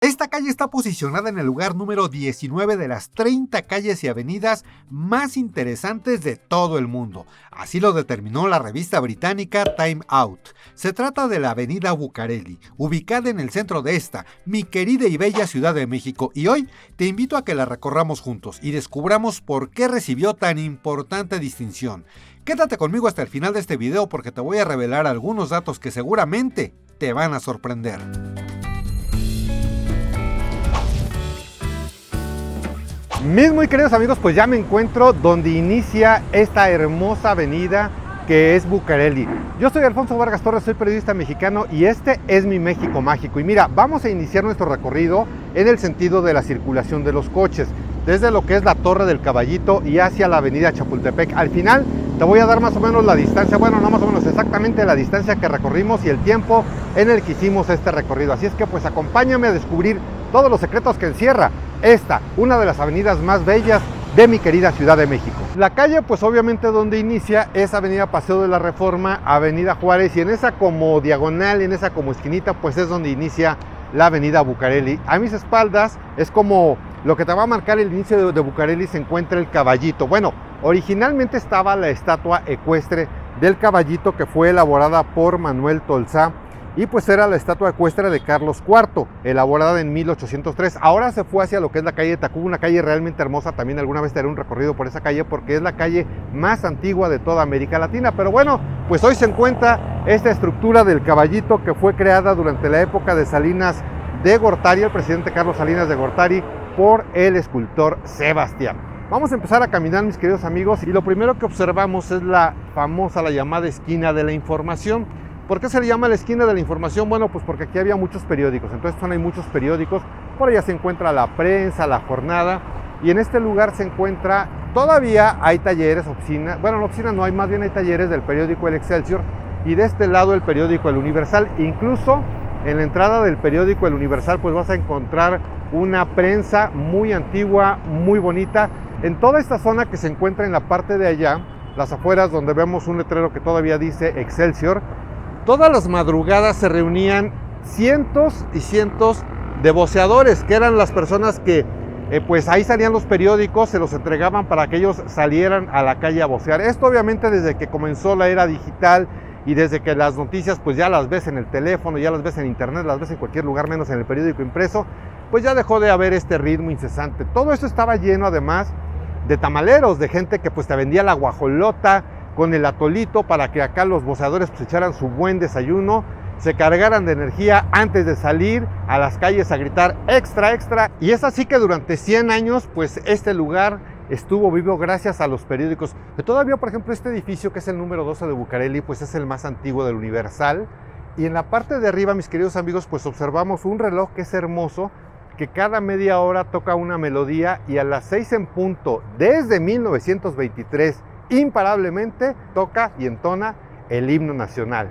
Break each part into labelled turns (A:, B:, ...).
A: Esta calle está posicionada en el lugar número 19 de las 30 calles y avenidas más interesantes de todo el mundo. Así lo determinó la revista británica Time Out. Se trata de la avenida Bucareli, ubicada en el centro de esta, mi querida y bella Ciudad de México, y hoy te invito a que la recorramos juntos y descubramos por qué recibió tan importante distinción. Quédate conmigo hasta el final de este video porque te voy a revelar algunos datos que seguramente te van a sorprender.
B: Mis muy queridos amigos, pues ya me encuentro donde inicia esta hermosa avenida que es Bucareli. Yo soy Alfonso Vargas Torres, soy periodista mexicano y este es mi México mágico. Y mira, vamos a iniciar nuestro recorrido en el sentido de la circulación de los coches, desde lo que es la Torre del Caballito y hacia la avenida Chapultepec. Al final te voy a dar más o menos la distancia, bueno, no más o menos, exactamente la distancia que recorrimos y el tiempo en el que hicimos este recorrido. Así es que pues acompáñame a descubrir todos los secretos que encierra esta, una de las avenidas más bellas de mi querida Ciudad de México. La calle, pues obviamente donde inicia es Avenida Paseo de la Reforma, Avenida Juárez, y en esa como diagonal, en esa como esquinita, pues es donde inicia la Avenida Bucareli. A mis espaldas es como lo que te va a marcar el inicio de Bucareli, se encuentra el Caballito. Bueno, originalmente estaba la estatua ecuestre del Caballito que fue elaborada por Manuel Tolsá, y pues era la estatua ecuestre de Carlos IV, elaborada en 1803. Ahora se fue hacia lo que es la calle de Tacuba, una calle realmente hermosa. También alguna vez te haré un recorrido por esa calle porque es la calle más antigua de toda América Latina. Pero bueno, pues hoy se encuentra esta estructura del Caballito que fue creada durante la época de Salinas de Gortari, el presidente Carlos Salinas de Gortari, por el escultor Sebastián. Vamos a empezar a caminar, mis queridos amigos, y lo primero que observamos es la famosa, la llamada esquina de la información. ¿Por qué se le llama la esquina de la información? Bueno, pues porque aquí había muchos periódicos, entonces hay muchos periódicos, por allá se encuentra La Prensa, La Jornada, y en este lugar se encuentra, todavía hay talleres, oficinas, bueno, en oficina no hay, más bien hay talleres del periódico El Excelsior, y de este lado el periódico El Universal. Incluso en la entrada del periódico El Universal pues vas a encontrar una prensa muy antigua, muy bonita. En toda esta zona que se encuentra en la parte de allá, las afueras, donde vemos un letrero que todavía dice Excelsior, todas las madrugadas se reunían cientos y cientos de voceadores, que eran las personas que pues ahí salían los periódicos, se los entregaban para que ellos salieran a la calle a vocear. Esto obviamente desde que comenzó la era digital y desde que las noticias pues ya las ves en el teléfono, ya las ves en internet, las ves en cualquier lugar menos en el periódico impreso, pues ya dejó de haber este ritmo incesante. Todo esto estaba lleno además de tamaleros, de gente que pues te vendía la guajolota con el atolito para que acá los voceadores pues echaran su buen desayuno, se cargaran de energía antes de salir a las calles a gritar extra, extra. Y es así que durante 100 años pues este lugar estuvo vivo gracias a los periódicos. Que todavía, por ejemplo, este edificio que es el número 12 de Bucareli pues es el más antiguo del Universal. Y en la parte de arriba, mis queridos amigos, pues observamos un reloj que es hermoso, que cada media hora toca una melodía y a las 6 en punto, desde 1923, imparablemente toca y entona el himno nacional.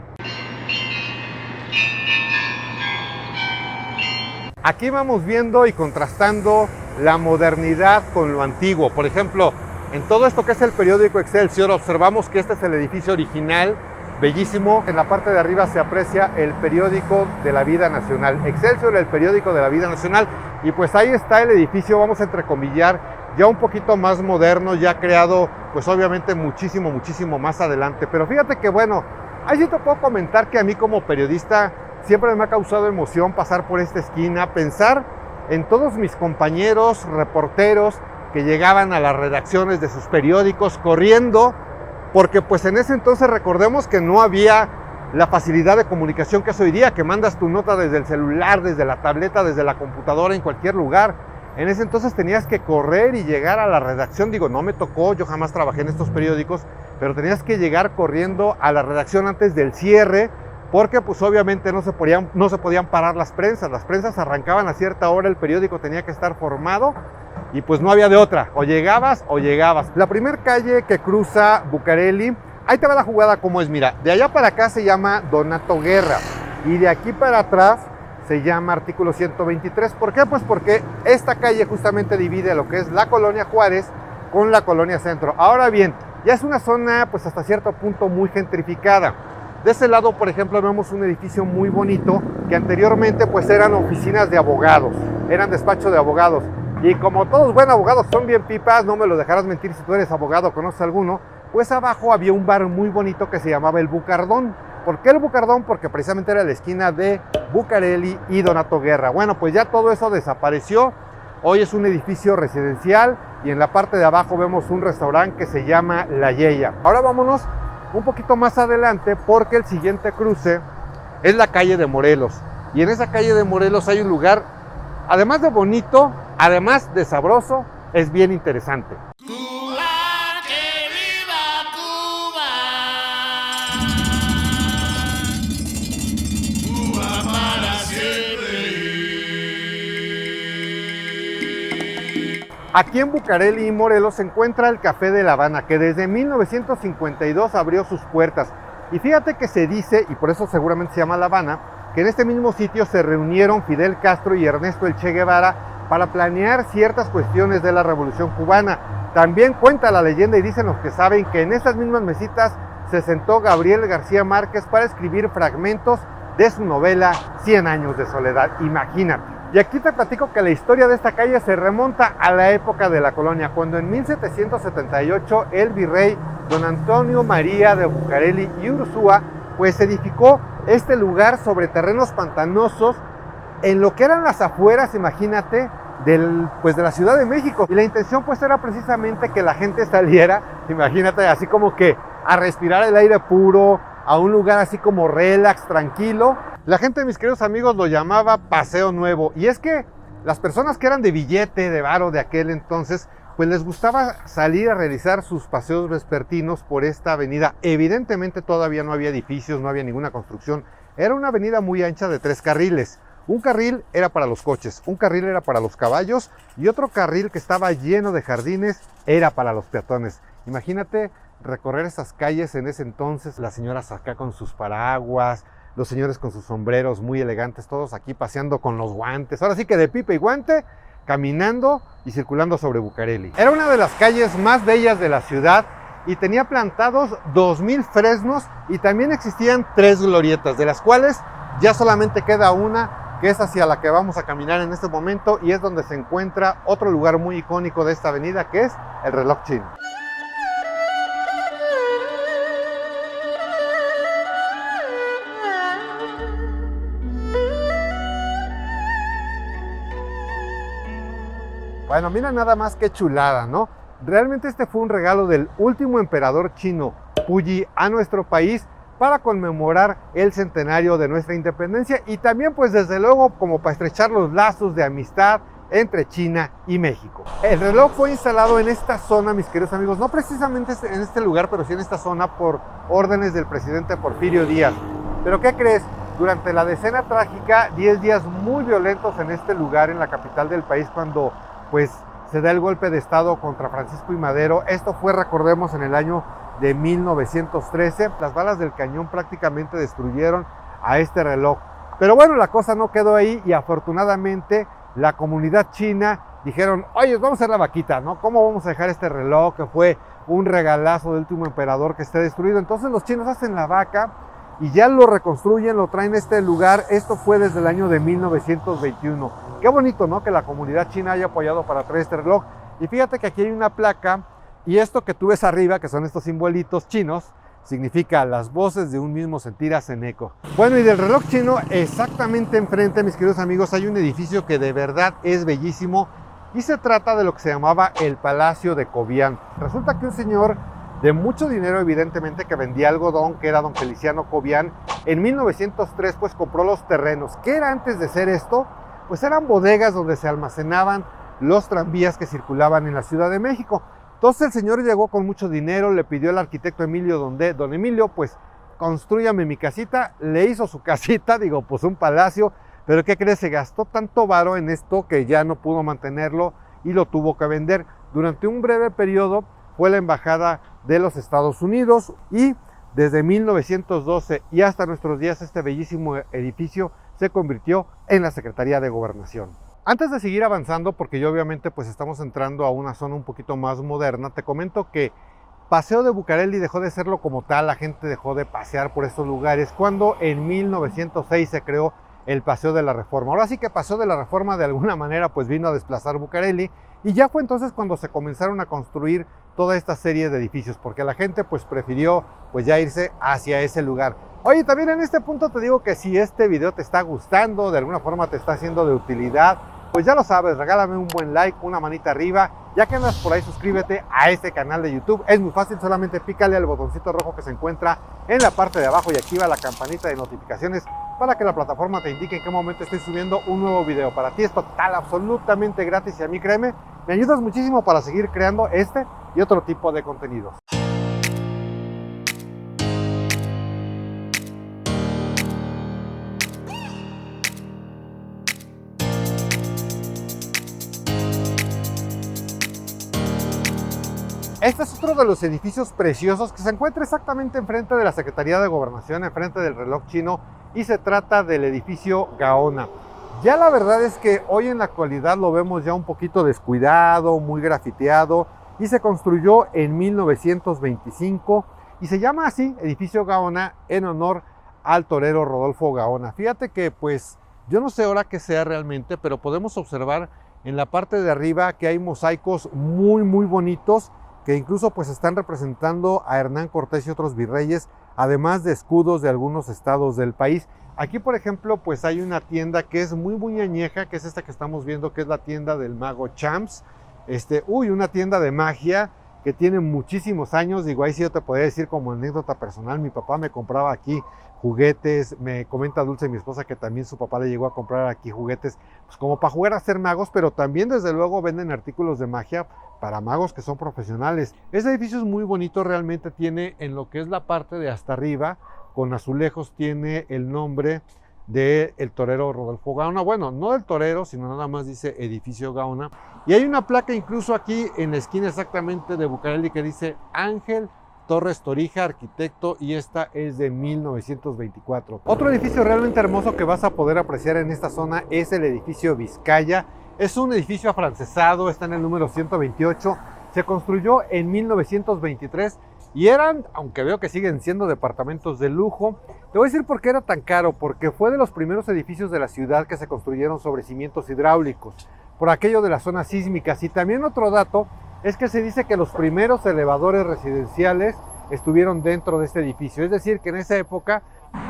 B: Aquí vamos viendo y contrastando la modernidad con lo antiguo. Por ejemplo, en todo esto que es el periódico Excelsior, observamos que este es el edificio original, bellísimo. En la parte de arriba se aprecia el periódico de la vida nacional. Excelsior, el periódico de la vida nacional. Y pues ahí está el edificio, vamos a entrecomillar, ya un poquito más moderno, ya creado pues obviamente muchísimo más adelante. Pero fíjate que bueno, ahí sí te puedo comentar que a mí como periodista siempre me ha causado emoción pasar por esta esquina, pensar en todos mis compañeros reporteros que llegaban a las redacciones de sus periódicos corriendo, porque pues en ese entonces recordemos que no había la facilidad de comunicación que es hoy día, que mandas tu nota desde el celular, desde la tableta, desde la computadora, en cualquier lugar. En ese entonces tenías que correr y llegar a la redacción. Digo, no me tocó, yo jamás trabajé en estos periódicos, pero tenías que llegar corriendo a la redacción antes del cierre, porque pues obviamente no se podían parar las prensas arrancaban a cierta hora, el periódico tenía que estar formado y pues no había de otra, o llegabas o llegabas. La primera calle que cruza Bucareli, ahí te va la jugada como es, mira, de allá para acá se llama Donato Guerra y de aquí para atrás se llama Artículo 123. ¿Por qué? Pues porque esta calle justamente divide lo que es la Colonia Juárez con la Colonia Centro. Ahora bien, ya es una zona pues hasta cierto punto muy gentrificada. De ese lado, por ejemplo, vemos un edificio muy bonito que anteriormente pues eran oficinas de abogados, eran despacho de abogados. Y como todos buenos abogados son bien pipas, no me lo dejarás mentir si tú eres abogado o conoces alguno, pues abajo había un bar muy bonito que se llamaba El Bucardón. ¿Por qué El Bucardón? Porque precisamente era la esquina de Bucareli y Donato Guerra. Bueno, pues ya todo eso desapareció. Hoy es un edificio residencial y en la parte de abajo vemos un restaurante que se llama La Yeya. Ahora vámonos un poquito más adelante porque el siguiente cruce es la calle de Morelos. Y en esa calle de Morelos hay un lugar, además de bonito, además de sabroso, es bien interesante.
C: Cuba, que viva Cuba. Cuba para siempre.
B: Aquí en Bucareli y Morelos se encuentra el Café de La Habana, que desde 1952 abrió sus puertas. Y fíjate que se dice, y por eso seguramente se llama La Habana, que en este mismo sitio se reunieron Fidel Castro y Ernesto El Che Guevara para planear ciertas cuestiones de la Revolución Cubana. También cuenta la leyenda y dicen los que saben que en estas mismas mesitas se sentó Gabriel García Márquez para escribir fragmentos de su novela 100 años de soledad. Imagínate. Y aquí te platico que la historia de esta calle se remonta a la época de la colonia, cuando en 1778 el virrey don Antonio María de Bucareli y Urzúa pues edificó este lugar sobre terrenos pantanosos en lo que eran las afueras, imagínate, de la Ciudad de México. Y la intención pues era precisamente que la gente saliera, imagínate, así como que a respirar el aire puro, a un lugar así como relax, tranquilo. La gente, mis queridos amigos, lo llamaba Paseo Nuevo. Y es que las personas que eran de billete, de varo de aquel entonces, pues les gustaba salir a realizar sus paseos vespertinos por esta avenida. Evidentemente todavía no había edificios, no había ninguna construcción. Era una avenida muy ancha de 3 carriles. Un carril era para los coches, un carril era para los caballos y otro carril que estaba lleno de jardines era para los peatones. Imagínate recorrer esas calles en ese entonces, las señoras acá con sus paraguas, los señores con sus sombreros muy elegantes, todos aquí paseando con los guantes. Ahora sí que de pipa y guante, caminando y circulando sobre Bucareli. Era una de las calles más bellas de la ciudad y tenía plantados 2000 fresnos y también existían 3 glorietas, de las cuales ya solamente queda una, que es hacia la que vamos a caminar en este momento y es donde se encuentra otro lugar muy icónico de esta avenida, que es el Reloj Chino. Bueno, mira nada más qué chulada, ¿no? Realmente este fue un regalo del último emperador chino, Puyi, a nuestro país para conmemorar el centenario de nuestra independencia y también pues desde luego como para estrechar los lazos de amistad entre China y México. El reloj fue instalado en esta zona, mis queridos amigos, no precisamente en este lugar, pero sí en esta zona por órdenes del presidente Porfirio Díaz. Pero ¿qué crees? Durante la decena trágica, 10 días muy violentos en este lugar, en la capital del país, cuando pues se da el golpe de estado contra Francisco I. Madero. Esto fue, recordemos, en el año de 1913. Las balas del cañón prácticamente destruyeron a este reloj. Pero bueno, la cosa no quedó ahí y afortunadamente la comunidad china dijeron, oye, vamos a hacer la vaquita, ¿no? ¿Cómo vamos a dejar este reloj que fue un regalazo del último emperador que esté destruido? Entonces los chinos hacen la vaca y ya lo reconstruyen, lo traen a este lugar. Esto fue desde el año de 1921. Qué bonito, ¿no? Que la comunidad china haya apoyado para traer este reloj. Y fíjate que aquí hay una placa y esto que tú ves arriba, que son estos simbolitos chinos, significa las voces de un mismo sentir hacen eco. Bueno, y del reloj chino, exactamente enfrente, mis queridos amigos, hay un edificio que de verdad es bellísimo y se trata de lo que se llamaba el Palacio de Cobián. Resulta que un señor de mucho dinero, evidentemente, que vendía algodón, que era don Feliciano Cobián, en 1903 pues compró los terrenos. ¿Qué era antes de ser esto? Pues eran bodegas donde se almacenaban los tranvías que circulaban en la Ciudad de México. Entonces el señor llegó con mucho dinero, le pidió al arquitecto Emilio, don Emilio, pues constrúyame mi casita, le hizo su casita, digo, pues un palacio, pero ¿qué crees? Se gastó tanto varo en esto que ya no pudo mantenerlo y lo tuvo que vender. Durante un breve periodo fue la embajada de los Estados Unidos y desde 1912 y hasta nuestros días este bellísimo edificio se convirtió en la Secretaría de Gobernación. Antes de seguir avanzando, porque yo obviamente pues estamos entrando a una zona un poquito más moderna, te comento que Paseo de Bucareli dejó de serlo como tal, la gente dejó de pasear por estos lugares cuando en 1906 se creó el Paseo de la Reforma. Ahora sí que Paseo de la Reforma de alguna manera pues vino a desplazar Bucareli, y ya fue entonces cuando se comenzaron a construir toda esta serie de edificios, porque la gente pues prefirió pues ya irse hacia ese lugar. Oye, también en este punto te digo que si este video te está gustando, de alguna forma te está siendo de utilidad, pues ya lo sabes, regálame un buen like, una manita arriba. Ya que andas por ahí, suscríbete a este canal de YouTube. Es muy fácil, solamente pícale al botoncito rojo que se encuentra en la parte de abajo y activa la campanita de notificaciones para que la plataforma te indique en qué momento estoy subiendo un nuevo video. Para ti es total, absolutamente gratis, y a mí, créeme, me ayudas muchísimo para seguir creando este y otro tipo de contenidos. Este es otro de los edificios preciosos que se encuentra exactamente enfrente de la Secretaría de Gobernación, enfrente del reloj chino, y se trata del edificio Gaona. Ya la verdad es que hoy en la actualidad lo vemos ya un poquito descuidado, muy grafiteado, y se construyó en 1925 y se llama así, edificio Gaona, en honor al torero Rodolfo Gaona. Fíjate que pues yo no sé ahora qué sea realmente, pero podemos observar en la parte de arriba que hay mosaicos muy bonitos, que incluso pues están representando a Hernán Cortés y otros virreyes, además de escudos de algunos estados del país. Aquí, por ejemplo, pues hay una tienda que es muy añeja, que es esta que estamos viendo, que es la tienda del mago Champs. Una tienda de magia que tiene muchísimos años. Digo, ahí sí yo te podría decir como anécdota personal, mi papá me compraba aquí juguetes. Me comenta Dulce, mi esposa, que también su papá le llegó a comprar aquí juguetes, pues como para jugar a ser magos, pero también desde luego venden artículos de magia para magos que son profesionales. Este edificio es muy bonito, realmente tiene en lo que es la parte de hasta arriba, con azulejos, tiene el nombre del torero Rodolfo Gaona. Bueno, no del torero, sino nada más dice edificio Gaona. Y hay una placa incluso aquí en la esquina exactamente de Bucareli que dice Ángel Torres Torija, arquitecto, y esta es de 1924. Otro edificio realmente hermoso que vas a poder apreciar en esta zona es el edificio Vizcaya. Es un edificio afrancesado, está en el número 128, se construyó en 1923 y eran, aunque veo que siguen siendo departamentos de lujo. Te voy a decir por qué era tan caro, porque fue de los primeros edificios de la ciudad que se construyeron sobre cimientos hidráulicos, por aquello de las zonas sísmicas. Y también otro dato es que se dice que los primeros elevadores residenciales estuvieron dentro de este edificio, es decir, que en esa época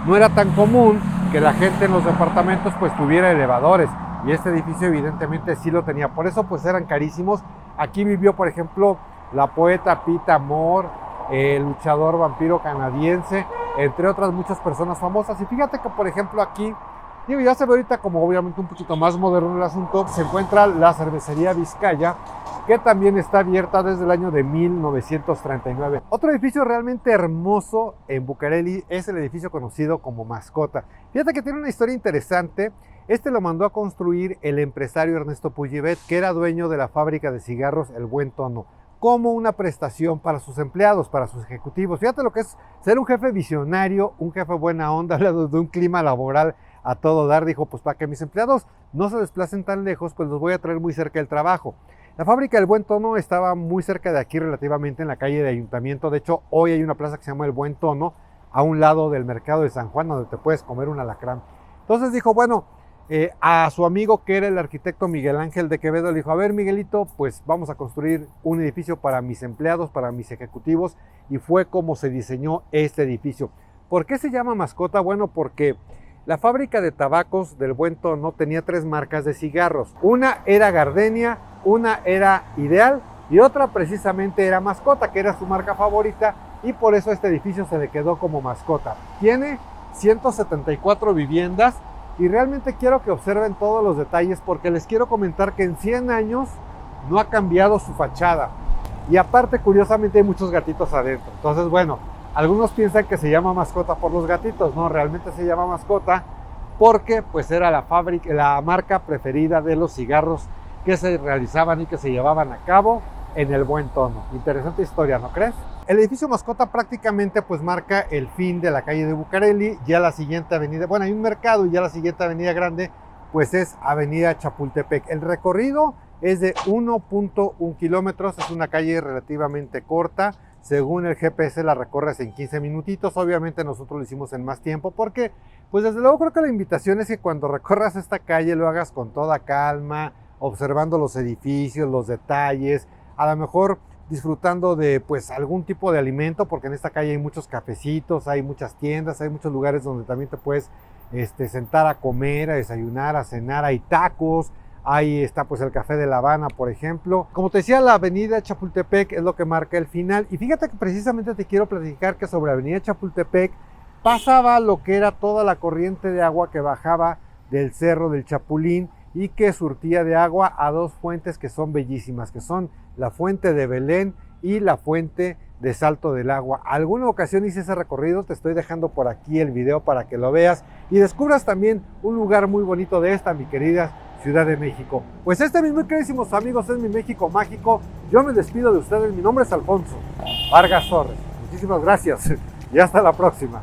B: no era tan común que la gente en los departamentos pues tuviera elevadores, y este edificio evidentemente sí lo tenía, por eso pues eran carísimos. Aquí vivió, por ejemplo, la poeta Pita Amor, el luchador vampiro canadiense, entre otras muchas personas famosas. Y fíjate que, por ejemplo, aquí, digo, ya se ve ahorita como obviamente un poquito más moderno el asunto, se encuentra la cervecería Vizcaya, que también está abierta desde el año de 1939. Otro edificio realmente hermoso en Bucareli es el edificio conocido como Mascota. Fíjate que tiene una historia interesante. Este lo mandó a construir el empresario Ernesto Pujibet, que era dueño de la fábrica de cigarros El Buen Tono, como una prestación para sus empleados, para sus ejecutivos. Fíjate lo que es ser un jefe visionario, un jefe buena onda, hablando de un clima laboral a todo dar. Dijo, pues para que mis empleados no se desplacen tan lejos, pues los voy a traer muy cerca del trabajo. La fábrica del Buen Tono estaba muy cerca de aquí, relativamente en la calle de Ayuntamiento. De hecho, hoy hay una plaza que se llama El Buen Tono, a un lado del mercado de San Juan, donde te puedes comer un alacrán. Entonces dijo, bueno, a su amigo, que era el arquitecto Miguel Ángel de Quevedo, le dijo, a ver, Miguelito, pues vamos a construir un edificio para mis empleados, para mis ejecutivos, y fue como se diseñó este edificio. ¿Por qué se llama Mascota? Bueno, porque la fábrica de tabacos del Buen Tono tenía 3 marcas de cigarros. Una era Gardenia, una era Ideal y otra precisamente era Mascota, que era su marca favorita, y por eso este edificio se le quedó como Mascota. Tiene 174 viviendas. Y realmente quiero que observen todos los detalles, porque les quiero comentar que en 100 años no ha cambiado su fachada. Y aparte, curiosamente, hay muchos gatitos adentro. Entonces, bueno, algunos piensan que se llama Mascota por los gatitos. No, realmente se llama Mascota porque pues era la marca preferida de los cigarros que se realizaban y que se llevaban a cabo en El Buen Tono. Interesante historia, ¿no crees? El edificio Mascota prácticamente pues marca el fin de la calle de Bucareli. Ya la siguiente avenida, bueno, hay un mercado, y ya la siguiente avenida grande pues es avenida Chapultepec. El recorrido es de 1.1 kilómetros, es una calle relativamente corta, según el GPS la recorres en 15 minutitos. Obviamente nosotros lo hicimos en más tiempo porque, pues desde luego creo que la invitación es que cuando recorras esta calle lo hagas con toda calma, observando los edificios, los detalles, a lo mejor disfrutando de pues algún tipo de alimento, porque en esta calle hay muchos cafecitos, hay muchas tiendas, hay muchos lugares donde también te puedes sentar a comer, a desayunar, a cenar, hay tacos. Ahí está pues el Café de La Habana, por ejemplo. Como te decía, la avenida Chapultepec es lo que marca el final. Y fíjate que precisamente te quiero platicar que sobre la avenida Chapultepec pasaba lo que era toda la corriente de agua que bajaba del Cerro del Chapulín y que surtía de agua a dos fuentes que son bellísimas, que son la fuente de Belén y la fuente de Salto del Agua. Alguna ocasión hice ese recorrido, te estoy dejando por aquí el video para que lo veas y descubras también un lugar muy bonito de esta, mi querida Ciudad de México. Pues mis muy queridísimos amigos, es mi México mágico. Yo me despido de ustedes, mi nombre es Alfonso Vargas Torres. Muchísimas gracias y hasta la próxima.